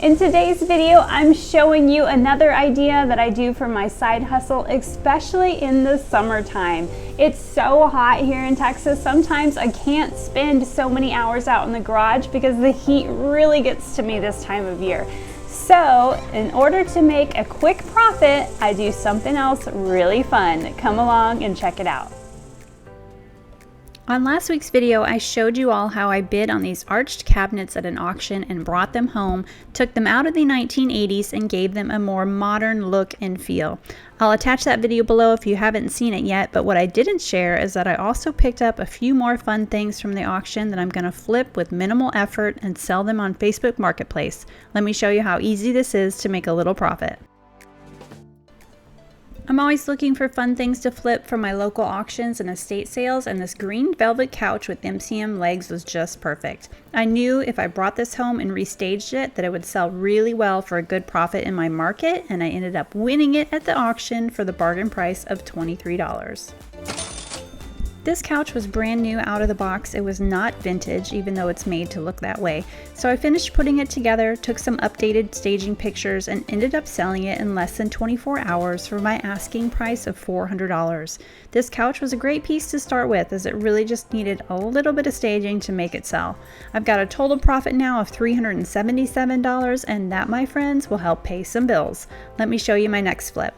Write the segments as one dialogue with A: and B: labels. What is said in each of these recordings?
A: In today's video, I'm showing you another idea that I do for my side hustle, especially in the summertime. It's so hot here in Texas. Sometimes I can't spend so many hours out in the garage because the heat really gets to me this time of year. So in order to make a quick profit, I do something else really fun. Come along and check it out. On last week's video, I showed you all how I bid on these arched cabinets at an auction and brought them home, took them out of the 1980s and gave them a more modern look and feel. I'll attach that video below if you haven't seen it yet, but what I didn't share is that I also picked up a few more fun things from the auction that I'm going to flip with minimal effort and sell them on Facebook Marketplace. Let me show you how easy this is to make a little profit. I'm always looking for fun things to flip from my local auctions and estate sales, and this green velvet couch with MCM legs was just perfect. I knew if I brought this home and restaged it that it would sell really well for a good profit in my market, and I ended up winning it at the auction for the bargain price of $23. This couch was brand new out of the box. It was not vintage, even though it's made to look that way. So I finished putting it together, took some updated staging pictures, and ended up selling it in less than 24 hours for my asking price of $400. This couch was a great piece to start with, as it really just needed a little bit of staging to make it sell. I've got a total profit now of $377, and that, my friends, will help pay some bills. Let me show you my next flip.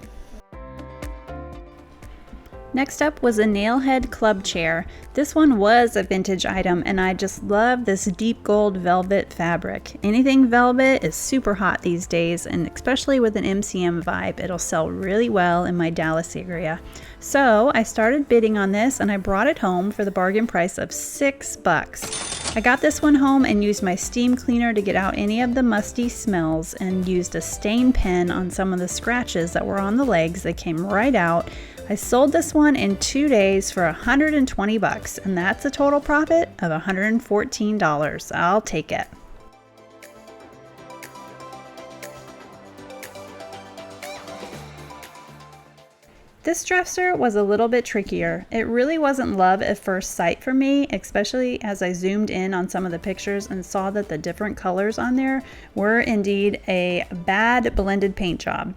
A: Next up was a nailhead club chair. This one was a vintage item, and I just love this deep gold velvet fabric. Anything velvet is super hot these days, and especially with an MCM vibe, it'll sell really well in my Dallas area. So I started bidding on this, and I brought it home for the bargain price of $6. I got this one home and used my steam cleaner to get out any of the musty smells, and used a stain pen on some of the scratches that were on the legs that came right out. I sold this one in 2 days for $120, and that's a total profit of $114. I'll take it. This dresser was a little bit trickier. It really wasn't love at first sight for me, especially as I zoomed in on some of the pictures and saw that the different colors on there were indeed a bad blended paint job.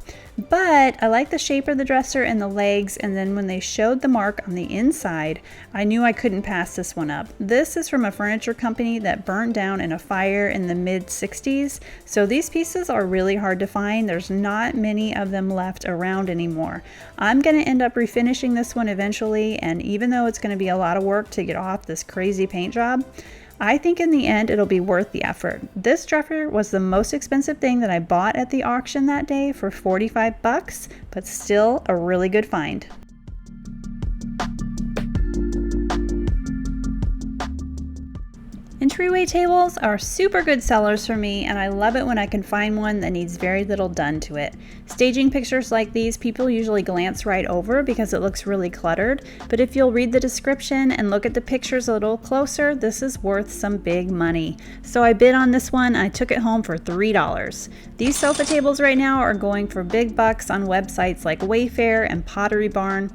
A: But I like the shape of the dresser and the legs, and then when they showed the mark on the inside, I knew I couldn't pass this one up. This is from a furniture company that burned down in a fire in the mid-60s, so these pieces are really hard to find. There's not many of them left around anymore. I'm going to end up refinishing this one eventually, and even though it's going to be a lot of work to get off this crazy paint job, I think in the end it'll be worth the effort. This dresser was the most expensive thing that I bought at the auction that day for $45, but still a really good find. Entryway tables are super good sellers for me, and I love it when I can find one that needs very little done to it. Staging pictures like these, people usually glance right over because it looks really cluttered, but if you'll read the description and look at the pictures a little closer, this is worth some big money. So I bid on this one. I took it home for $3. These sofa tables right now are going for big bucks on websites like Wayfair and Pottery Barn.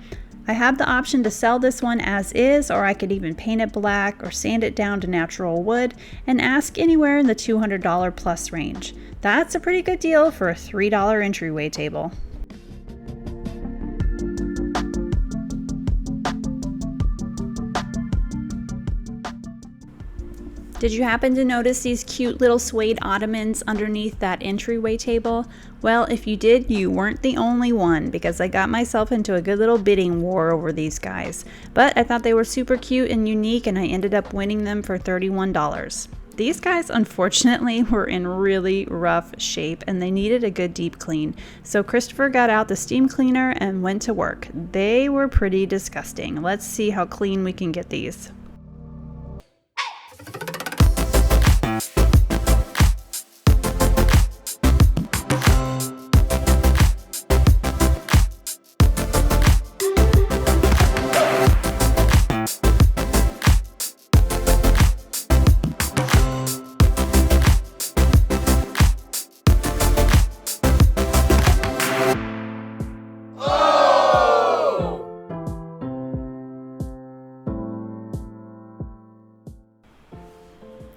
A: I have the option to sell this one as is, or I could even paint it black or sand it down to natural wood and ask anywhere in the $200 plus range. That's a pretty good deal for a $3 entryway table. Did you happen to notice these cute little suede ottomans underneath that entryway table? Well, if you did, you weren't the only one, because I got myself into a good little bidding war over these guys. But I thought they were super cute and unique, and I ended up winning them for $31. These guys, unfortunately, were in really rough shape, and they needed a good deep clean. So Christopher got out the steam cleaner and went to work. They were pretty disgusting. Let's see how clean we can get these.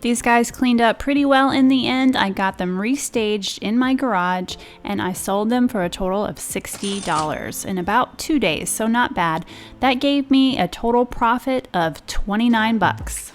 A: These guys cleaned up pretty well in the end. I got them restaged in my garage and I sold them for a total of $60 in about 2 days, so not bad. That gave me a total profit of 29 bucks.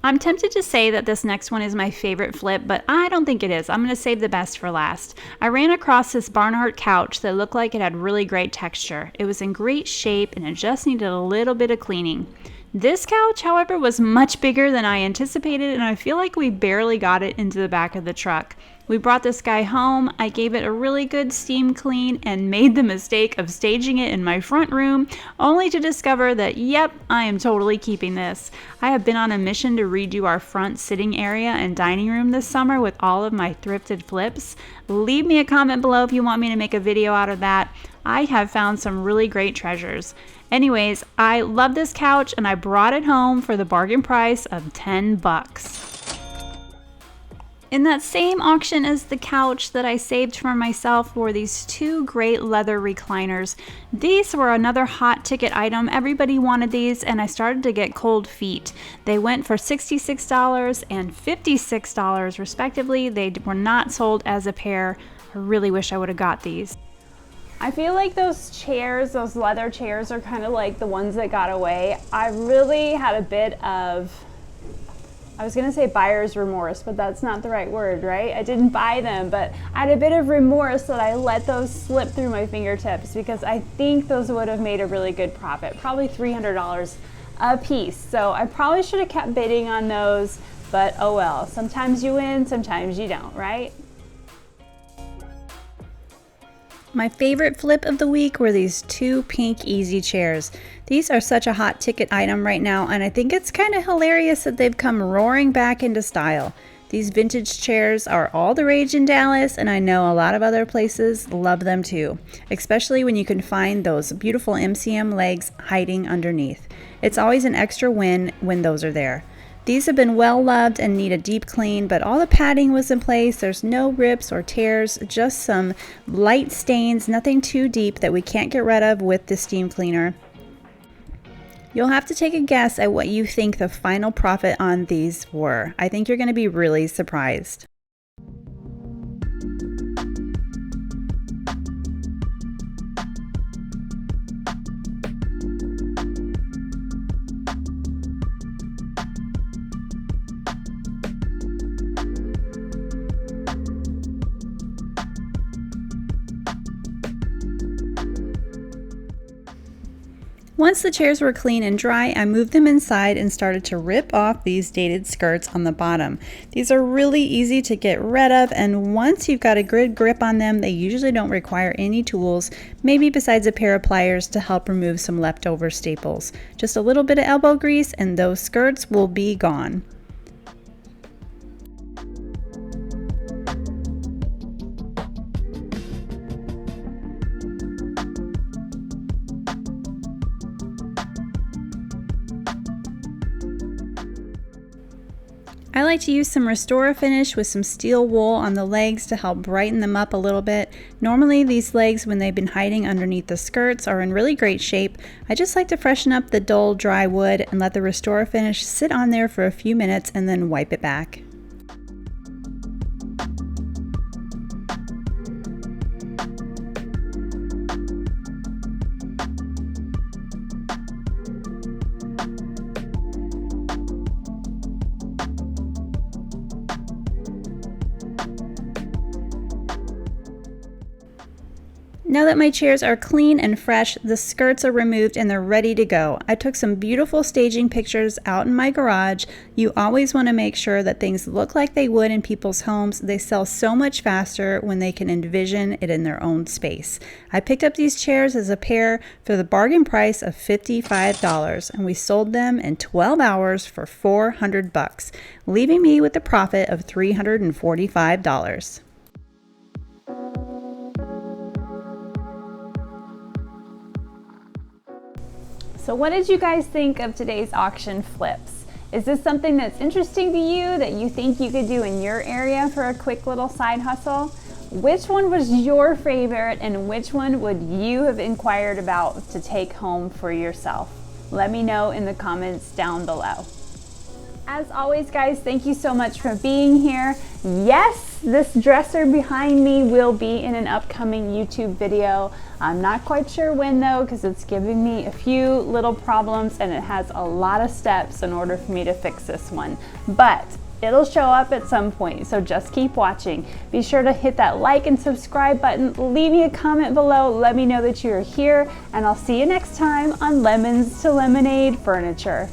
A: I'm tempted to say that this next one is my favorite flip, but I don't think it is. I'm going to save the best for last. I ran across this Barnhart couch that looked like it had really great texture. It was in great shape and it just needed a little bit of cleaning. This couch, however, was much bigger than I anticipated, and I feel like we barely got it into the back of the truck. We brought this guy home, I gave it a really good steam clean, and made the mistake of staging it in my front room, only to discover that, yep, I am totally keeping this. I have been on a mission to redo our front sitting area and dining room this summer with all of my thrifted flips. Leave me a comment below if you want me to make a video out of that. I have found some really great treasures. Anyways, I love this couch and I brought it home for the bargain price of 10 bucks. In that same auction as the couch that I saved for myself were these two great leather recliners. These were another hot ticket item. Everybody wanted these and I started to get cold feet. They went for $66 and $56 respectively. They were not sold as a pair. I really wish I would have got these. I feel like those chairs, those leather chairs, are kind of like the ones that got away. I really had a bit of, I was gonna say buyer's remorse, but that's not the right word, right? I didn't buy them, but I had a bit of remorse that I let those slip through my fingertips because I think those would have made a really good profit, probably $300 a piece. So I probably should have kept bidding on those, but oh well. Sometimes you win, sometimes you don't, right? My favorite flip of the week were these two pink easy chairs. These are such a hot ticket item right now, and I think it's kind of hilarious that they've come roaring back into style. These vintage chairs are all the rage in Dallas, and I know a lot of other places love them too, especially when you can find those beautiful MCM legs hiding underneath. It's always an extra win when those are there. These have been well loved and need a deep clean, but all the padding was in place. There's no rips or tears, just some light stains, nothing too deep that we can't get rid of with the steam cleaner. You'll have to take a guess at what you think the final profit on these were. I think you're going to be really surprised. Once the chairs were clean and dry, I moved them inside and started to rip off these dated skirts on the bottom. These are really easy to get rid of, and once you've got a good grip on them, they usually don't require any tools, maybe besides a pair of pliers to help remove some leftover staples. Just a little bit of elbow grease and those skirts will be gone. I like to use some Restore Finish with some steel wool on the legs to help brighten them up a little bit. Normally these legs, when they've been hiding underneath the skirts, are in really great shape. I just like to freshen up the dull dry wood and let the Restore Finish sit on there for a few minutes and then wipe it back. Now that my chairs are clean and fresh, the skirts are removed and they're ready to go. I took some beautiful staging pictures out in my garage. You always want to make sure that things look like they would in people's homes. They sell so much faster when they can envision it in their own space. I picked up these chairs as a pair for the bargain price of $55, and we sold them in 12 hours for 400 bucks, leaving me with a profit of $345. So what did you guys think of today's auction flips? Is this something that's interesting to you that you think you could do in your area for a quick little side hustle? Which one was your favorite and which one would you have inquired about to take home for yourself? Let me know in the comments down below. As always, guys, thank you so much for being here. Yes, this dresser behind me will be in an upcoming YouTube video. I'm not quite sure when though, because it's giving me a few little problems and it has a lot of steps in order for me to fix this one. But it'll show up at some point, so just keep watching. Be sure to hit that like and subscribe button. Leave me a comment below. Let me know that you're here, and I'll see you next time on Lemons to Lemonade Furniture.